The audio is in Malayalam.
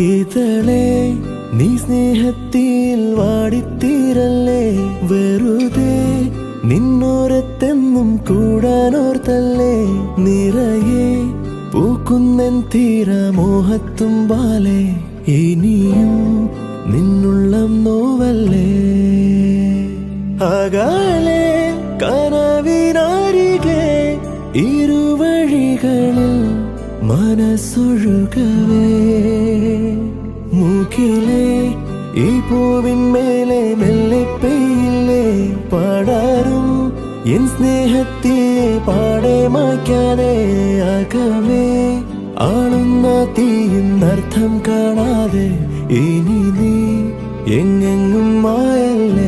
ഇതളെ നീ സ്നേഹത്തിൽ വാടിത്തീരല്ലേ, വെറുതെ നിന്നോരത്തെന്നും കൂടാനോർത്തല്ലേ. നിറയെ പൂക്കുന്നൻ തീരമോഹത്തുമ്പാലെ, ഇനിയും നിന്നുള്ളം നോവല്ലേ. അകലെ കനവിനരികെ ഇരുവഴികളിൽ മനസ്സൊഴുകവേ, മൂക്കിലെ ഈ പൂവിന്മേലെ മെല്ലെ പെയ്യില്ലേ, പടരും എൻ സ്നേഹത്തിയെ പാടെ മായ്ക്കാതെ. അകമേ ആളുന്ന തീയിന്നർത്ഥം കാണാതെ, ഇനി നീ എങ്ങെങ്ങും മായല്ലേ.